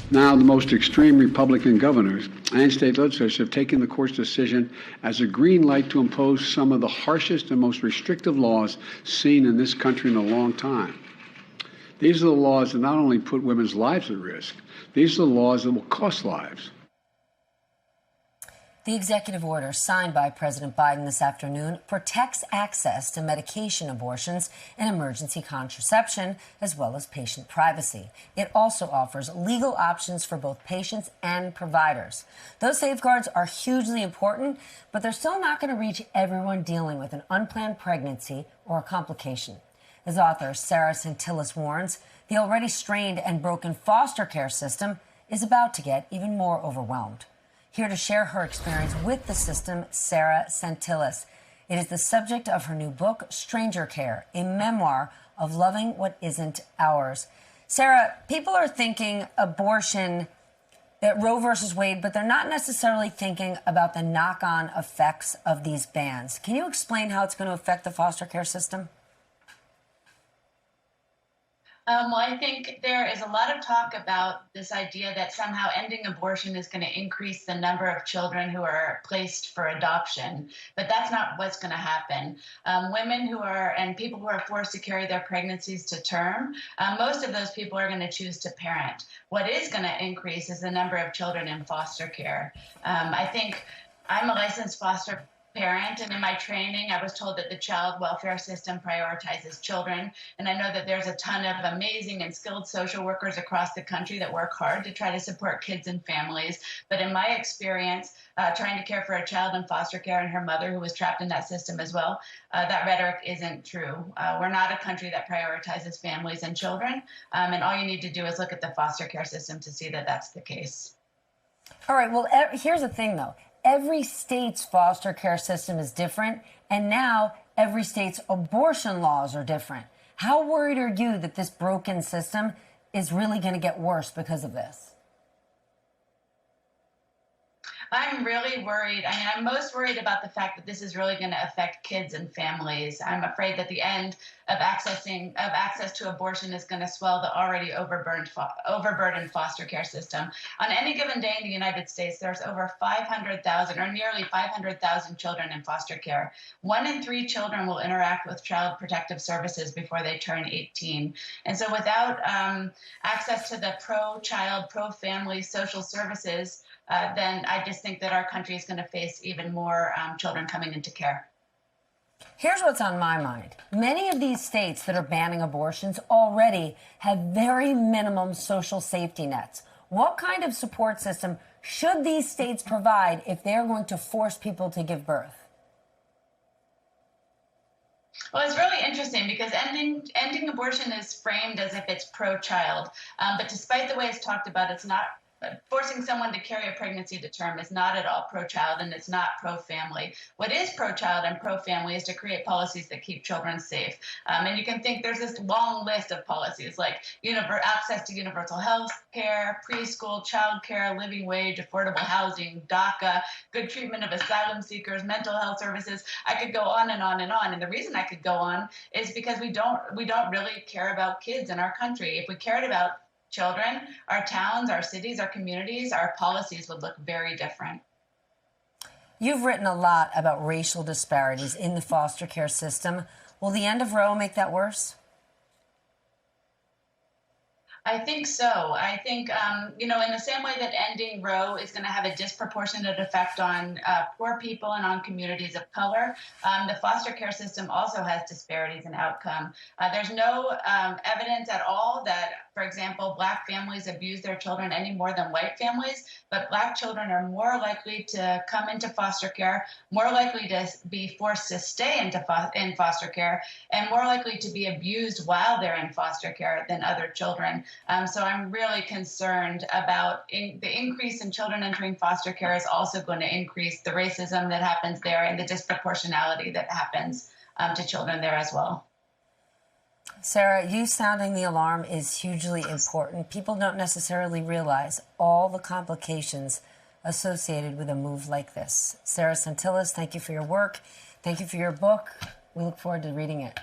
Now, the most extreme Republican governors and state legislatures have taken the court's decision as a green light to impose some of the harshest and most restrictive laws seen in this country in a long time. These are the laws that not only put women's lives at risk, these are the laws that will cost lives. The executive order signed by President Biden this afternoon protects access to medication abortions and emergency contraception, as well as patient privacy. It also offers legal options for both patients and providers. Those safeguards are hugely important, but they're still not going to reach everyone dealing with an unplanned pregnancy or a complication. As author Sarah Santillas warns, the already strained and broken foster care system is about to get even more overwhelmed. Here to share her experience with the system, Sarah Santillas. It is the subject of her new book, Stranger Care, a memoir of loving what isn't ours. Sarah, people are thinking abortion, that Roe versus Wade, but they're not necessarily thinking about the knock-on effects of these bans. Can you explain how it's going to affect the foster care system? Well, I think there is a lot of talk about this idea that somehow ending abortion is going to increase the number of children who are placed for adoption, but that's not what's going to happen. Women who are, and people who are forced to carry their pregnancies to term, most of those people are going to choose to parent. What is going to increase is the number of children in foster care. I think I'm a licensed foster parent, and in my training, I was told that the child welfare system prioritizes children. And I know that there's a ton of amazing and skilled social workers across the country that work hard to try to support kids and families. But in my experience, trying to care for a child in foster care and her mother who was trapped in that system as well, that rhetoric isn't true. We're not a country that prioritizes families and children. And all you need to do is look at the foster care system to see that that's the case. All right. Well, here's the thing, though. Every state's foster care system is different, and now every state's abortion laws are different. How worried are you that this broken system is really going to get worse because of this? I'm really worried. I mean, I'm most worried about the fact that this is really going to affect kids and families. I'm afraid that the end of access to abortion is going to swell the already overburdened foster care system. On any given day in the United States, there's over 500,000 or nearly 500,000 children in foster care. 1 in 3 children will interact with Child Protective Services before they turn 18. And so without access to the pro-child, pro-family social services, then I just think that our country is going to face even more children coming into care. Here's what's on my mind. Many of these states that are banning abortions already have very minimum social safety nets. What kind of support system should these states provide if they're going to force people to give birth? Well, it's really interesting because ending abortion is framed as if it's pro-child. But despite the way it's talked about, it's not. Forcing someone to carry a pregnancy to term is not at all pro-child, and it's not pro-family. What is pro-child and pro-family is to create policies that keep children safe. And you can think there's this long list of policies like access to universal health care, preschool, child care, living wage, affordable housing, DACA, good treatment of asylum seekers, mental health services. I could go on and on and on. And the reason I could go on is because we don't really care about kids in our country. If we cared about children, our towns, our cities, our communities, our policies would look very different. You've written a lot about racial disparities in the foster care system. Will the end of Roe make that worse? I think so. I think, in the same way that ending Roe is going to have a disproportionate effect on poor people and on communities of color, the foster care system also has disparities in outcome. There's no evidence at all that, for example, Black families abuse their children any more than white families, but Black children are more likely to come into foster care, more likely to be forced to stay in foster care, and more likely to be abused while they're in foster care than other children. So I'm really concerned about the increase in children entering foster care is also going to increase the racism that happens there and the disproportionality that happens to children there as well. Sarah, you sounding the alarm is hugely important. People don't necessarily realize all the complications associated with a move like this. Sarah Santillas, thank you for your work. Thank you for your book. We look forward to reading it.